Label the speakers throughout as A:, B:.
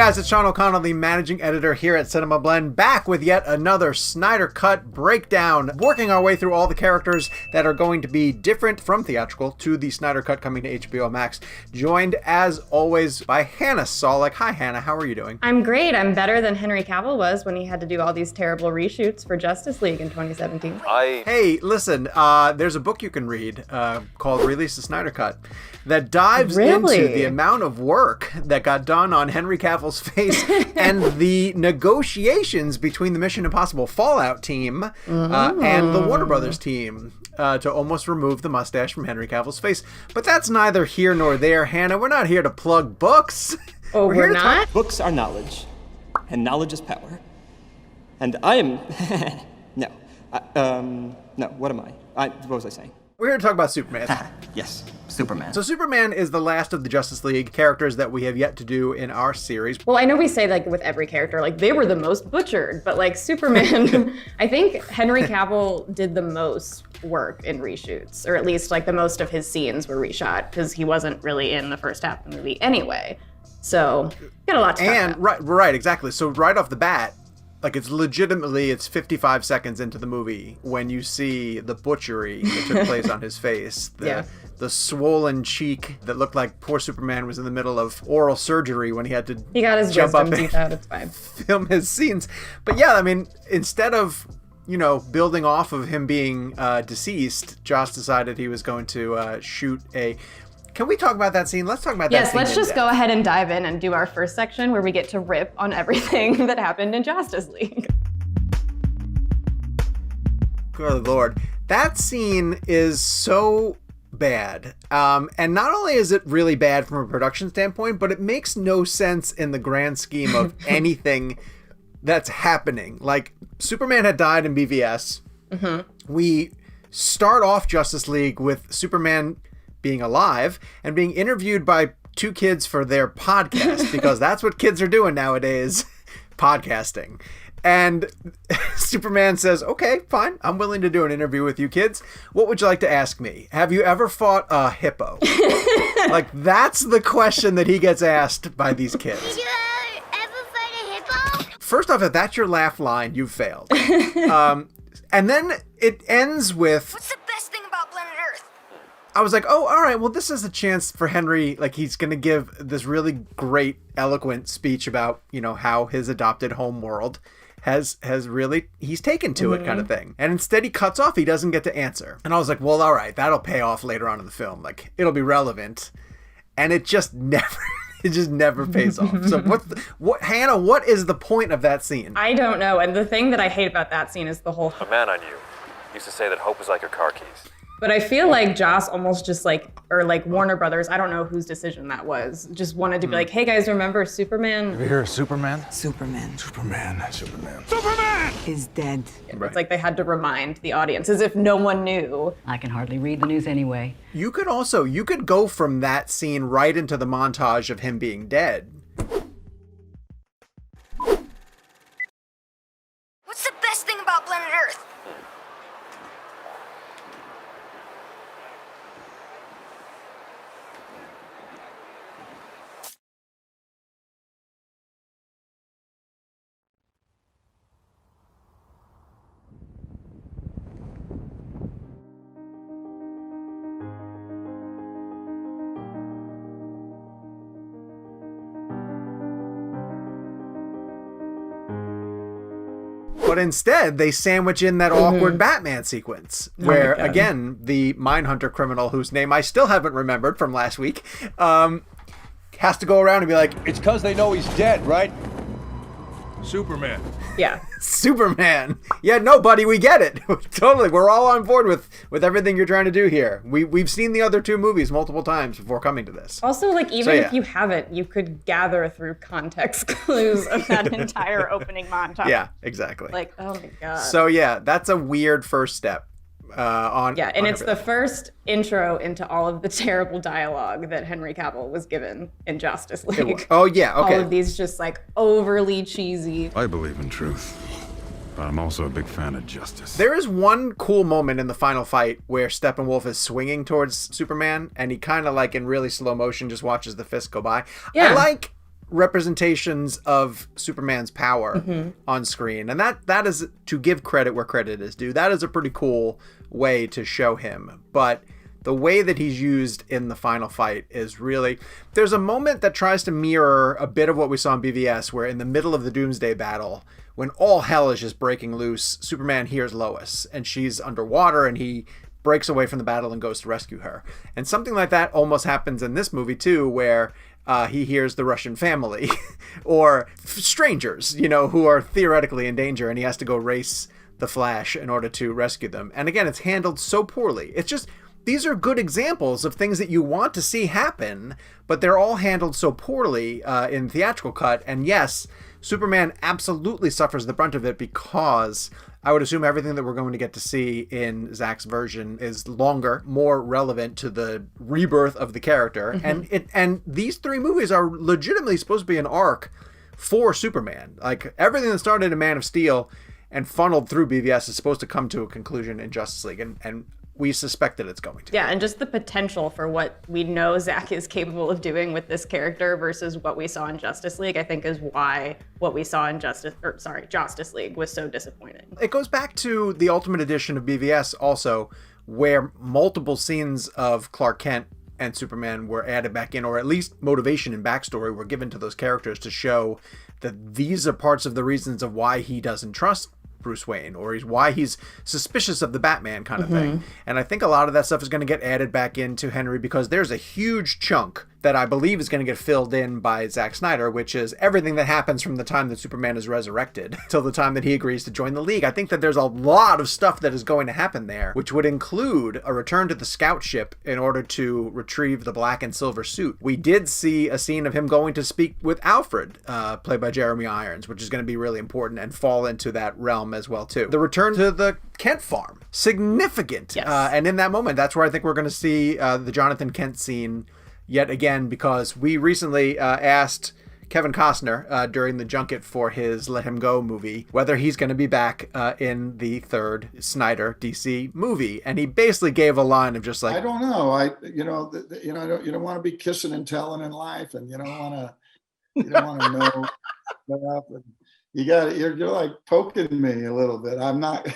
A: guys, it's Sean O'Connell, the managing editor here at Cinema Blend, back with yet another Snyder Cut breakdown, working our way through all the characters that are going to be different from theatrical to the Snyder Cut coming to HBO Max. Joined, as always, by Hannah Solek. Hi, Hannah. How are you doing?
B: I'm great. I'm better than Henry Cavill was when he had to do all these terrible reshoots for Justice League in 2017.
A: Hey, listen, there's a book you can read called Release the Snyder Cut that dives into the amount of work that got done on Henry Cavill's face and the negotiations between the Mission Impossible Fallout team and the Warner Brothers team to almost remove the mustache from Henry Cavill's face. But that's neither here nor there, Hannah. We're not here to plug books.
B: Oh, we're not?
C: Books are knowledge, and knowledge is power. And I am... No, what am I? What was I saying?
A: We're here to talk about Superman.
C: Yes, Superman.
A: So Superman is the last of the Justice League characters that we have yet to do in our series.
B: Well, I know we say like with every character, like they were the most butchered, but like Superman, I think Henry Cavill did the most work in reshoots, or at least like the most of his scenes were reshot because he wasn't really in the first half of the movie anyway. So got a lot to talk about.
A: Right, exactly. So right off the bat, like it's 55 seconds into the movie when you see the butchery that took place on his face. The swollen cheek that looked like poor Superman was in the middle of oral surgery when he had to
B: got his
A: jump up
B: teeth out. It's fine.
A: Film his scenes. But yeah, I mean, instead of, building off of him being deceased, Joss decided he was going to shoot a... Can we talk about that scene? Let's talk about that scene.
B: Yes, let's just go ahead and dive in and do our first section where we get to rip on everything that happened in Justice League.
A: Good Lord. That scene is so bad. And not only is it really bad from a production standpoint, but it makes no sense in the grand scheme of anything that's happening. Like, Superman had died in BVS. Mm-hmm. We start off Justice League with Superman being alive and being interviewed by two kids for their podcast, because that's what kids are doing nowadays, podcasting. And Superman says, okay, fine, I'm willing to do an interview with you kids. What would you like to ask me? Have you ever fought a hippo? Like, that's the question that he gets asked by these kids.
D: Did you ever fight a hippo?
A: First off, if that's your laugh line, you've failed. And then it ends with...
D: What's the best thing about planet Earth?
A: I was like, oh, all right, well, this is a chance for Henry, like, he's going to give this really great, eloquent speech about, how his adopted home world has really, he's taken to it kind of thing. And instead he cuts off, he doesn't get to answer. And I was like, well, all right, that'll pay off later on in the film. Like, it'll be relevant. And it just never pays off. So Hannah, what is the point of that scene?
B: I don't know. And the thing that I hate about that scene is the whole...
E: A man on you used to say that hope was like your car keys.
B: But I feel like Joss almost just or Warner Brothers, I don't know whose decision that was, just wanted to be like, hey guys, remember Superman?
F: Ever hear of Superman?
G: Superman is dead.
A: Right.
B: It's like they had to remind the audience as if no one knew.
G: I can hardly read the news anyway.
A: You could go from that scene right into the montage of him being dead.
D: What's the best thing about planet Earth?
A: But instead, they sandwich in that awkward Batman sequence where, again, the Mindhunter criminal, whose name I still haven't remembered from last week, has to go around and be like,
F: It's because they know he's dead, right? Superman.
B: Yeah.
A: Superman. Yeah, no, buddy, we get it. Totally. We're all on board with everything you're trying to do here. We've seen the other two movies multiple times before coming to this.
B: Also, even if you haven't, you could gather through context clues of that entire opening montage.
A: Yeah, exactly.
B: Like, oh my God.
A: So yeah, that's a weird first step.
B: It's the first intro into all of the terrible dialogue that Henry Cavill was given in Justice League.
A: Oh yeah, okay.
B: All of these just overly cheesy.
H: I believe in truth, but I'm also a big fan of justice.
A: There is one cool moment in the final fight where Steppenwolf is swinging towards Superman, and he kind of in really slow motion just watches the fist go by.
B: Yeah.
A: I like representations of Superman's power on screen. And that is, to give credit where credit is due, that is a pretty cool way to show him. But the way that he's used in the final fight is really... There's a moment that tries to mirror a bit of what we saw in BVS, where in the middle of the Doomsday battle, when all hell is just breaking loose, Superman hears Lois, and she's underwater, and he breaks away from the battle and goes to rescue her. And something like that almost happens in this movie, too, where he hears the Russian family, or strangers, who are theoretically in danger, and he has to go race the Flash in order to rescue them. And again, it's handled so poorly. It's just... These are good examples of things that you want to see happen, but they're all handled so poorly in theatrical cut. And yes, Superman absolutely suffers the brunt of it, because I would assume everything that we're going to get to see in Zack's version is longer, more relevant to the rebirth of the character. And these 3 movies are legitimately supposed to be an arc for Superman. Like, everything that started in Man of Steel and funneled through BVS is supposed to come to a conclusion in Justice League. And we suspect that it's going to.
B: Yeah, and just the potential for what we know Zack is capable of doing with this character versus what we saw in Justice League, I think is why what we saw in Justice League was so disappointing.
A: It goes back to the Ultimate Edition of BVS also, where multiple scenes of Clark Kent and Superman were added back in, or at least motivation and backstory were given to those characters to show that these are parts of the reasons of why he doesn't trust Bruce Wayne, or why he's suspicious of the Batman kind of thing. And I think a lot of that stuff is going to get added back into Henry, because there's a huge chunk that I believe is going to get filled in by Zack Snyder, which is everything that happens from the time that Superman is resurrected till the time that he agrees to join the League. I think that there's a lot of stuff that is going to happen there, which would include a return to the scout ship in order to retrieve the black and silver suit. We did see a scene of him going to speak with Alfred, played by Jeremy Irons, which is going to be really important and fall into that realm as well too. The return to the Kent farm, significant.
B: Yes.
A: And in that moment, that's where I think we're going to see the Jonathan Kent scene yet again, because we recently asked Kevin Costner during the junket for his Let Him Go movie whether he's going to be back in the 3rd Snyder DC movie, and he basically gave a line of just like,
I: I don't know, you don't want to be kissing and telling in life, and you don't want to know stuff, and you're like poking me a little bit. I'm not.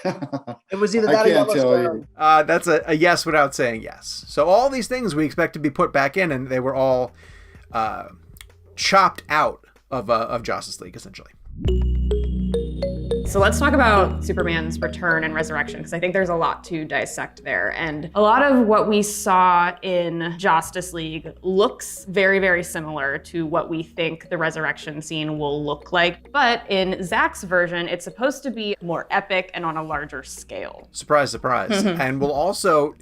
A: It was either that or can't tell you. That's a yes without saying yes. So all these things we expect to be put back in, and they were all chopped out of Justice League, essentially.
B: So let's talk about Superman's return and resurrection, because I think there's a lot to dissect there. And a lot of what we saw in Justice League looks very, very similar to what we think the resurrection scene will look like. But in Zack's version, it's supposed to be more epic and on a larger scale.
A: Surprise, surprise. And will also,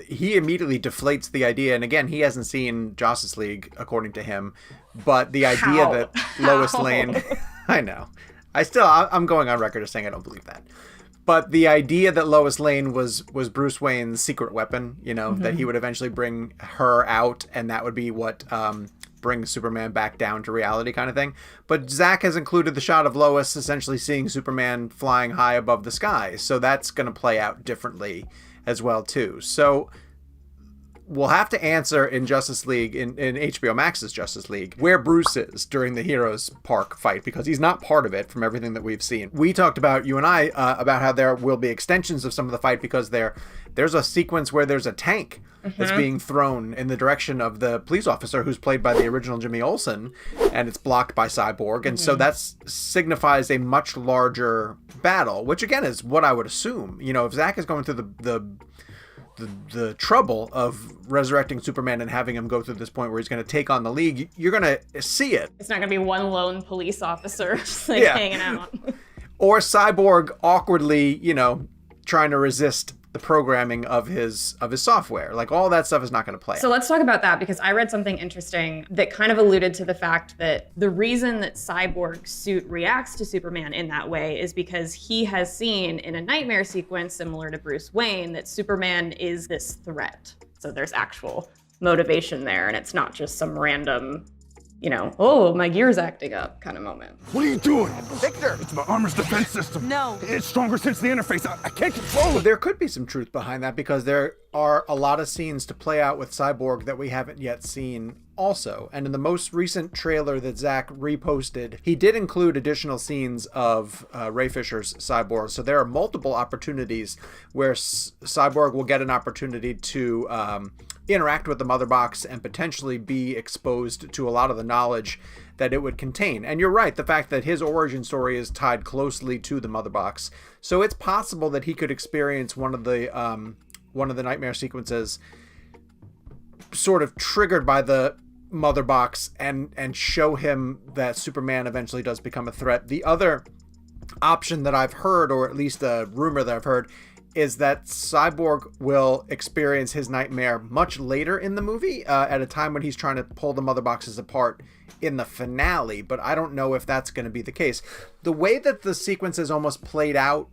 A: he immediately deflates the idea. And again, he hasn't seen Justice League, according to him. But the idea that Lois Lane, I know. I'm going on record as saying I don't believe that. But the idea that Lois Lane was Bruce Wayne's secret weapon, that he would eventually bring her out, and that would be what brings Superman back down to reality kind of thing. But Zack has included the shot of Lois essentially seeing Superman flying high above the sky. So that's going to play out differently as well, too. So we'll have to answer in Justice League, in HBO Max's Justice League, where Bruce is during the Heroes Park fight, because he's not part of it from everything that we've seen. We talked about, you and I, about how there will be extensions of some of the fight, because there's a sequence where there's a tank that's being thrown in the direction of the police officer who's played by the original Jimmy Olsen, and it's blocked by Cyborg. And so that signifies a much larger battle, which again is what I would assume. If Zack is going through the trouble of resurrecting Superman and having him go through this point where he's going to take on the League, you're going to see it.
B: It's not going to be one lone police officer just hanging out.
A: Or Cyborg awkwardly, trying to resist the programming of his software. Like, all that stuff is not going to play out.
B: So let's talk about that, because I read something interesting that kind of alluded to the fact that the reason that Cyborg's suit reacts to Superman in that way is because he has seen in a nightmare sequence similar to Bruce Wayne that Superman is this threat. So there's actual motivation there, and it's not just some random, oh, my gear's acting up kind of moment.
H: What are you doing?
A: Victor!
H: It's my armor's defense system.
G: No.
H: It's stronger since the interface. I can't control it.
A: There could be some truth behind that, because there are a lot of scenes to play out with Cyborg that we haven't yet seen also. And in the most recent trailer that Zack reposted, he did include additional scenes of Ray Fisher's Cyborg. So there are multiple opportunities where Cyborg will get an opportunity to interact with the Mother Box and potentially be exposed to a lot of the knowledge that it would contain. And you're right, the fact that his origin story is tied closely to the Mother Box. So it's possible that he could experience one of the nightmare sequences sort of triggered by the Mother Box and show him that Superman eventually does become a threat. The other option that I've heard, or at least a rumor that I've heard, is that Cyborg will experience his nightmare much later in the movie, at a time when he's trying to pull the Mother Boxes apart in the finale, but I don't know if that's going to be the case. The way that the sequences almost played out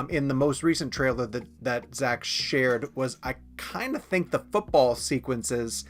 A: in the most recent trailer that Zack shared was, I kind of think the football sequences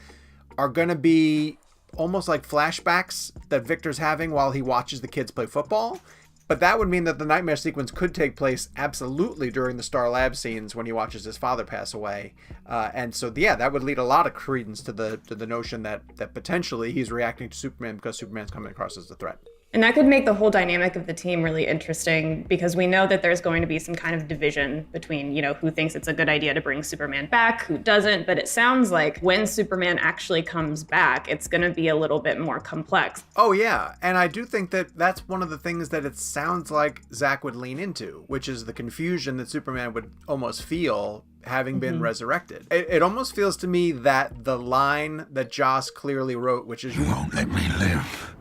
A: are going to be almost like flashbacks that Victor's having while he watches the kids play football. But that would mean that the nightmare sequence could take place absolutely during the Star Lab scenes when he watches his father pass away. And so, yeah, that would lead a lot of credence to the notion that potentially he's reacting to Superman because Superman's coming across as a threat.
B: And that could make the whole dynamic of the team really interesting, because we know that there's going to be some kind of division between, who thinks it's a good idea to bring Superman back, who doesn't. But it sounds like when Superman actually comes back, it's going to be a little bit more complex.
A: Oh, yeah. And I do think that that's one of the things that it sounds like Zack would lean into, which is the confusion that Superman would almost feel having been resurrected. It almost feels to me that the line that Joss clearly wrote, which is,
H: You won't let me live.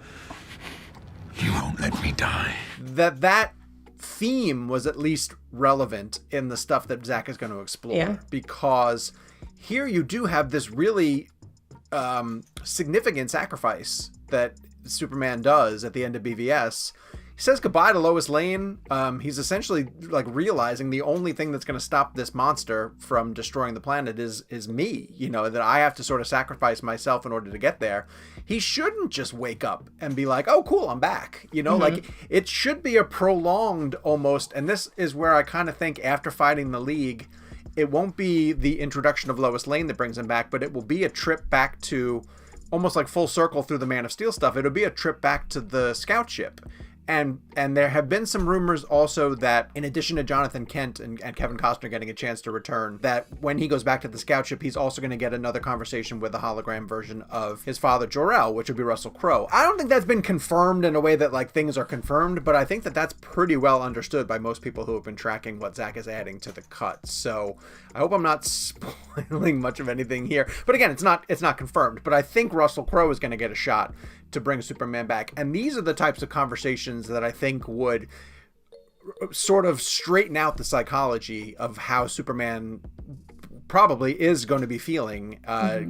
H: You won't let me die.
A: That theme was at least relevant in the stuff that Zack is going to explore.
B: Yeah.
A: Because here you do have this really significant sacrifice that Superman does at the end of BVS. He says goodbye to Lois Lane. He's essentially like realizing the only thing that's going to stop this monster from destroying the planet is me, that I have to sort of sacrifice myself in order to get there. He shouldn't just wake up and be like, oh, cool, I'm back. Like it should be a prolonged almost. And this is where I kind of think after fighting the League, it won't be the introduction of Lois Lane that brings him back, but it will be a trip back to almost like full circle through the Man of Steel stuff. It'll be a trip back to the scout ship. And there have been some rumors also that in addition to Jonathan Kent and Kevin Costner getting a chance to return, that when he goes back to the scout ship, he's also going to get another conversation with the hologram version of his father, Jor-El, which would be Russell Crowe. I don't think that's been confirmed in a way that like things are confirmed, but I think that that's pretty well understood by most people who have been tracking what Zack is adding to the cut. So I hope I'm not spoiling much of anything here. But again, it's not confirmed, but I think Russell Crowe is going to get a shot to bring Superman back. And these are the types of conversations that I think would sort of straighten out the psychology of how Superman probably is going to be feeling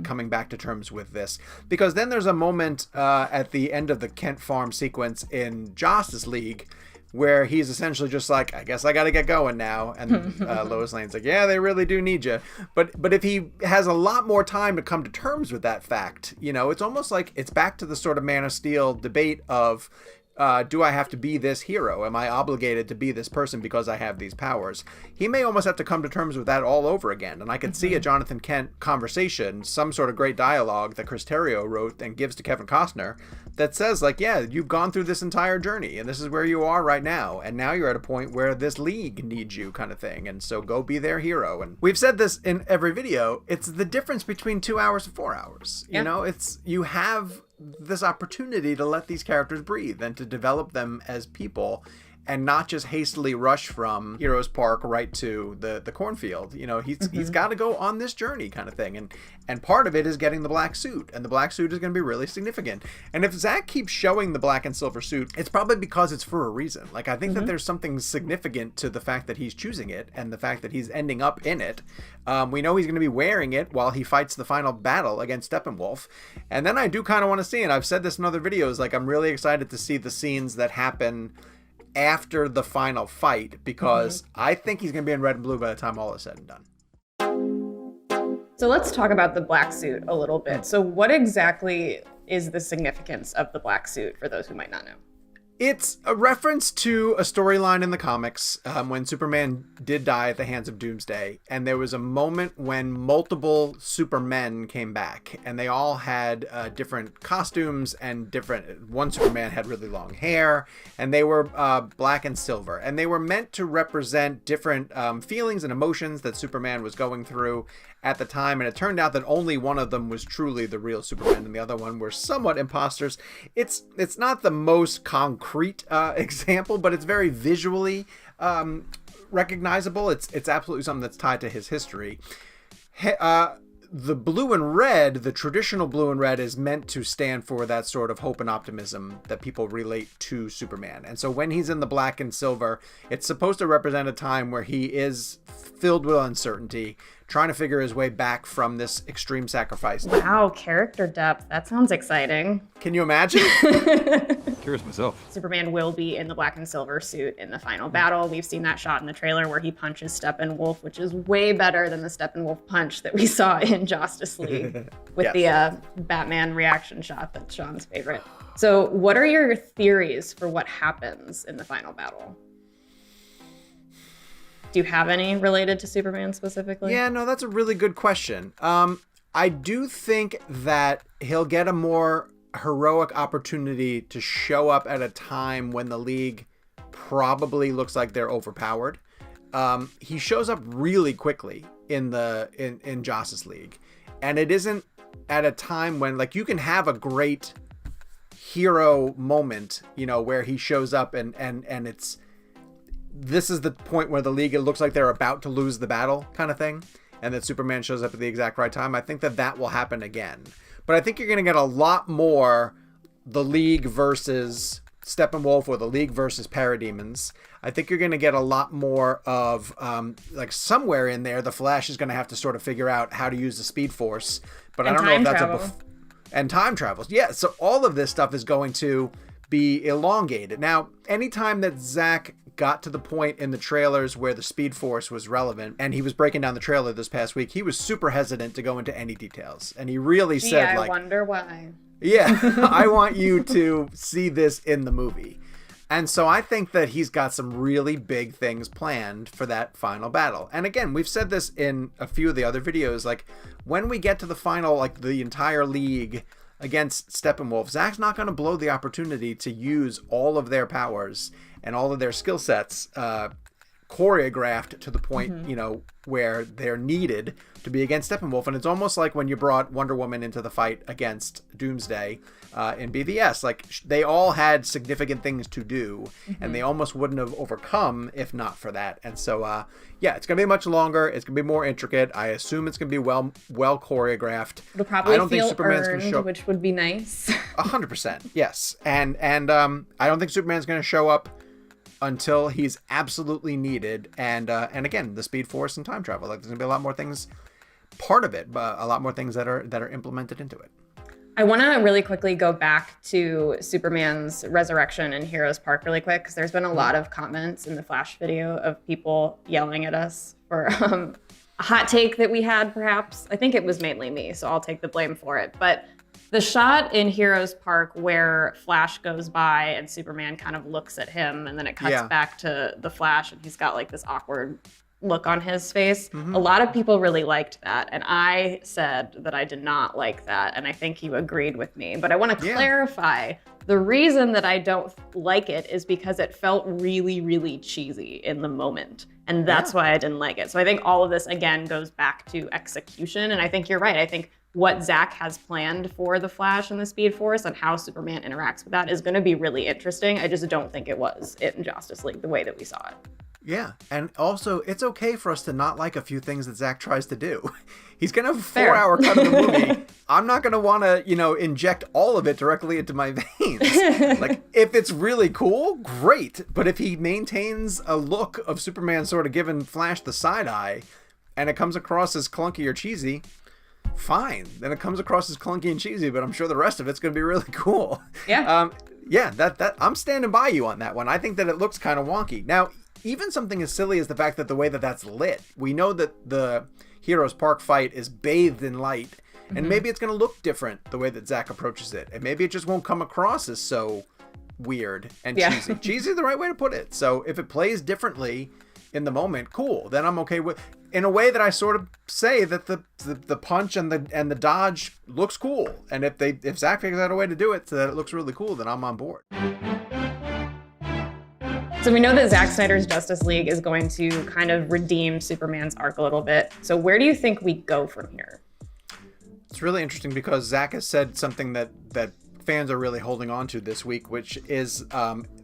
A: coming back to terms with this. Because then there's a moment at the end of the Kent Farm sequence in Justice League where he's essentially just like, I guess I got to get going now. And Lois Lane's like, yeah, they really do need you. But if he has a lot more time to come to terms with that fact, it's almost like it's back to the sort of Man of Steel debate of, do I have to be this hero? Am I obligated to be this person because I have these powers? He may almost have to come to terms with that all over again. And I could see a Jonathan Kent conversation, some sort of great dialogue that Chris Terrio wrote and gives to Kevin Costner that says like, yeah, you've gone through this entire journey and this is where you are right now. And now you're at a point where this league needs you kind of thing. And so go be their hero. And we've said this in every video. It's the difference between 2 hours and 4 hours.
B: Yeah.
A: You have this opportunity to let these characters breathe and to develop them as people and not just hastily rush from Heroes Park right to the cornfield. He's got to go on this journey kind of thing. And part of it is getting the black suit, and the black suit is going to be really significant. And if Zack keeps showing the black and silver suit, it's probably because it's for a reason. Like, I think that there's something significant to the fact that he's choosing it and the fact that he's ending up in it. We know he's going to be wearing it while he fights the final battle against Steppenwolf. And then I do kind of want to see, and I've said this in other videos, like I'm really excited to see the scenes that happen after the final fight, because I think he's going to be in red and blue by the time all is said and done.
B: So let's talk about the black suit a little bit. So what exactly is the significance of the black suit for those who might not know?
A: It's a reference to a storyline in the comics when Superman did die at the hands of Doomsday. And there was a moment when multiple Supermen came back and they all had different costumes and one Superman had really long hair and they were black and silver. And they were meant to represent different feelings and emotions that Superman was going through at the time, and it turned out that only one of them was truly the real Superman and the other one were somewhat imposters. It's not the most concrete example, but it's very visually recognizable. It's absolutely something that's tied to his history. The blue and red, the traditional blue and red, is meant to stand for that sort of hope and optimism that people relate to Superman. And so when he's in the black and silver, it's supposed to represent a time where he is filled with uncertainty, trying to figure his way back from this extreme sacrifice.
B: Wow, character depth. That sounds exciting.
A: Can you imagine?
H: Curious myself.
B: Superman will be in the black and silver suit in the final battle. We've seen that shot in the trailer where he punches Steppenwolf, which is way better than the Steppenwolf punch that we saw in Justice League with
A: Yes.
B: the Batman reaction shot that's Sean's favorite. So what are your theories for what happens in the final battle? Do you have any related to Superman specifically?
A: Yeah, no, that's a really good question. I do think that he'll get a more heroic opportunity to show up at a time when the League probably looks like they're overpowered. He shows up really quickly in Justice League, and it isn't at a time when, like, you can have a great hero moment, you know, where he shows up and this is the point where the League, it looks like they're about to lose the battle kind of thing, and that Superman shows up at the exact right time. I think that will happen again. But I think you're going to get a lot more the League versus Steppenwolf or the League versus Parademons. I think you're going to get a lot more of, like, somewhere in there, the Flash is going to have to sort of figure out how to use the Speed Force. But I don't know if that's and time travels. Yeah, so all of this stuff is going to be elongated. Now, anytime that Zack got to the point in the trailers where the Speed Force was relevant, and he was breaking down the trailer this past week, he was super hesitant to go into any details. And he really said,
B: I wonder why.
A: Yeah, I want you to see this in the movie. And so I think that he's got some really big things planned for that final battle. And again, we've said this in a few of the other videos, like, when we get to the final, like, the entire League against Steppenwolf, Zack's not going to blow the opportunity to use all of their powers and all of their skill sets choreographed to the point, you know, where they're needed to be against Steppenwolf. And it's almost like when you brought Wonder Woman into the fight against Doomsday in BVS. Like, they all had significant things to do, and they almost wouldn't have overcome if not for that. And so, yeah, it's going to be much longer. It's going to be more intricate. I assume it's going to be well choreographed.
B: It'll probably
A: I don't
B: feel
A: think Superman's
B: earned,
A: gonna show...
B: which would be nice.
A: 100%, yes. And I don't think Superman's going to show up until he's absolutely needed. And again, the Speed Force and time travel. Like, there's gonna be a lot more things part of it, but a lot more things that are implemented into it.
B: I want to really quickly go back to Superman's resurrection in Heroes Park really quick, because there's been a lot of comments in the Flash video of people yelling at us for a hot take that we had, perhaps. I think it was mainly me, so I'll take the blame for it. But the shot in Heroes Park where Flash goes by and Superman kind of looks at him, and then it cuts back to the Flash and he's got like this awkward look on his face. A lot of people really liked that, and I said that I did not like that, and I think you agreed with me. But I want to clarify, the reason that I don't like it is because it felt really, really cheesy in the moment, and that's why I didn't like it. So I think all of this, again, goes back to execution, and I think you're right. I think what Zack has planned for the Flash and the Speed Force and how Superman interacts with that is going to be really interesting. I just don't think it was in Justice League the way that we saw it.
A: Yeah, and also, it's okay for us to not like a few things that Zack tries to do. He's going to have a 4-hour cut of the movie. I'm not going to want to, inject all of it directly into my veins. Like, if it's really cool, great. But if he maintains a look of Superman sort of giving Flash the side eye, and it comes across as clunky or cheesy, fine. Then it comes across as clunky and cheesy, but I'm sure the rest of it's going to be really cool.
B: Yeah.
A: Yeah, that I'm standing by you on that one. I think that it looks kind of wonky. Now, even something as silly as the fact that the way that that's lit, we know that the Heroes Park fight is bathed in light, and maybe it's going to look different the way that Zack approaches it, and maybe it just won't come across as so weird and
B: Yeah.
A: cheesy. Cheesy is the right way to put it. So if it plays differently in the moment, cool. Then I'm okay with, in a way that I sort of say that the punch and the dodge looks cool. And if Zack figures out a way to do it so that it looks really cool, then I'm on board.
B: So we know that Zack Snyder's Justice League is going to kind of redeem Superman's arc a little bit. So where do you think we go from here?
A: It's really interesting because Zack has said something that fans are really holding on to this week, which is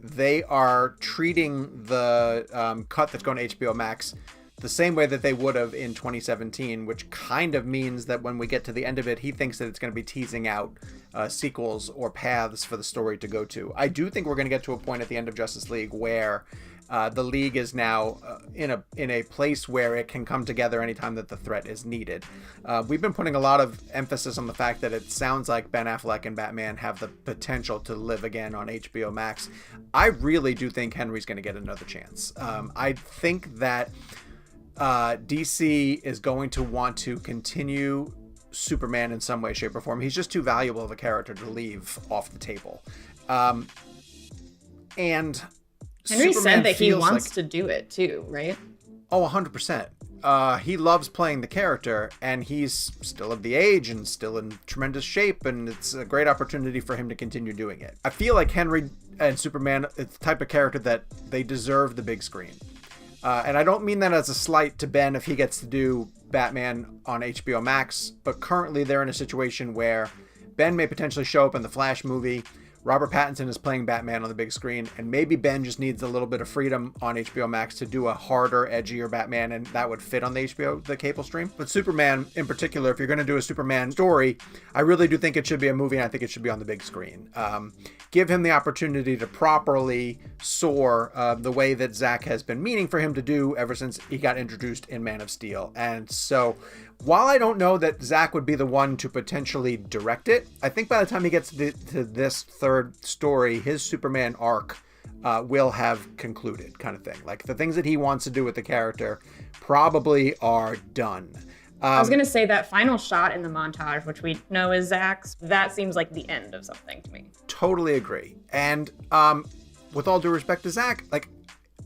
A: they are treating the cut that's going to HBO Max the same way that they would have in 2017, which kind of means that when we get to the end of it, he thinks that it's going to be teasing out sequels or paths for the story to go to. I do think we're going to get to a point at the end of Justice League where the League is now in a place where it can come together anytime that the threat is needed. We've been putting a lot of emphasis on the fact that it sounds like Ben Affleck and Batman have the potential to live again on HBO Max. I really do think Henry's going to get another chance. I think that DC is going to want to continue Superman in some way, shape, or form. He's just too valuable of a character to leave off the table. And
B: Henry
A: Superman
B: said that he
A: feels
B: wants to do it too, right?
A: Oh, 100%. He loves playing the character, and he's still of the age and still in tremendous shape, and it's a great opportunity for him to continue doing it. I feel like Henry and Superman, it's the type of character that they deserve the big screen. And I don't mean that as a slight to Ben if he gets to do Batman on HBO Max, but currently they're in a situation where Ben may potentially show up in the Flash movie. Robert Pattinson is playing Batman on the big screen, and maybe Ben just needs a little bit of freedom on HBO Max to do a harder, edgier Batman, and that would fit on the cable stream. But Superman, in particular, if you're going to do a Superman story, I really do think it should be a movie, and I think it should be on the big screen. Give him the opportunity to properly soar the way that Zack has been meaning for him to do ever since he got introduced in Man of Steel. And so, while I don't know that Zack would be the one to potentially direct it, I think by the time he gets to this third story, his Superman arc will have concluded, kind of thing. Like, the things that he wants to do with the character probably are done.
B: I was going to say that final shot in the montage, which we know is Zack's, that seems like the end of something to me.
A: Totally agree. And with all due respect to Zack, like,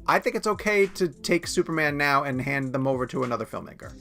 A: I think it's okay to take Superman now and hand them over to another filmmaker.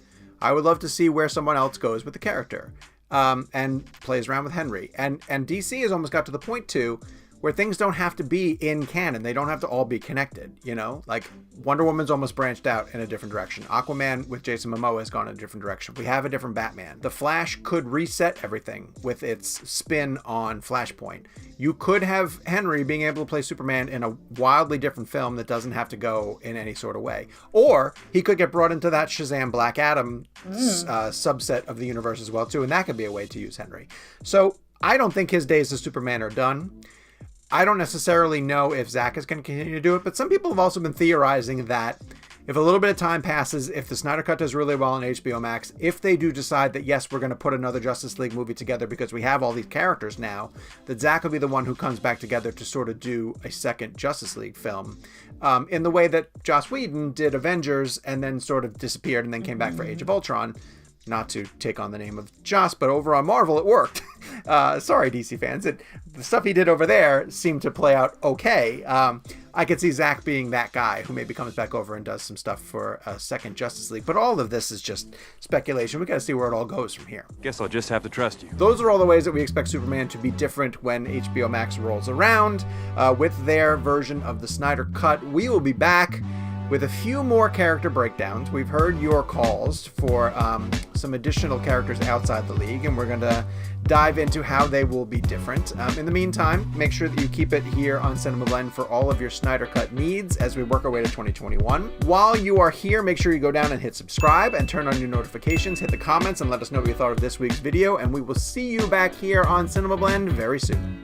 A: I would love to see where someone else goes with the character and plays around with Henry. And DC has almost got to the point, too, where things don't have to be in canon. They don't have to all be connected, you know? Like, Wonder Woman's almost branched out in a different direction. Aquaman with Jason Momoa has gone in a different direction. We have a different Batman. The Flash could reset everything with its spin on Flashpoint. You could have Henry being able to play Superman in a wildly different film that doesn't have to go in any sort of way. Or he could get brought into that Shazam Black Adam subset of the universe as well, too, and that could be a way to use Henry. So I don't think his days as Superman are done. I don't necessarily know if Zack is going to continue to do it, but some people have also been theorizing that if a little bit of time passes, if the Snyder Cut does really well on HBO Max, if they do decide that, yes, we're going to put another Justice League movie together because we have all these characters now, that Zack will be the one who comes back together to sort of do a second Justice League film in the way that Joss Whedon did Avengers and then sort of disappeared and then came back for Age of Ultron. Not to take on the name of Joss, but over on Marvel, it worked. Sorry, DC fans. The stuff he did over there seemed to play out okay. I could see Zack being that guy who maybe comes back over and does some stuff for a second Justice League. But all of this is just speculation. We got to see where it all goes from here.
H: Guess I'll just have to trust you.
A: Those are all the ways that we expect Superman to be different when HBO Max rolls around. With their version of the Snyder Cut, we will be back with a few more character breakdowns. We've heard your calls for some additional characters outside the League, and we're going to dive into how they will be different. In the meantime, make sure that you keep it here on Cinema Blend for all of your Snyder Cut needs as we work our way to 2021. While you are here, make sure you go down and hit subscribe and turn on your notifications, hit the comments, and let us know what you thought of this week's video, and we will see you back here on Cinema Blend very soon.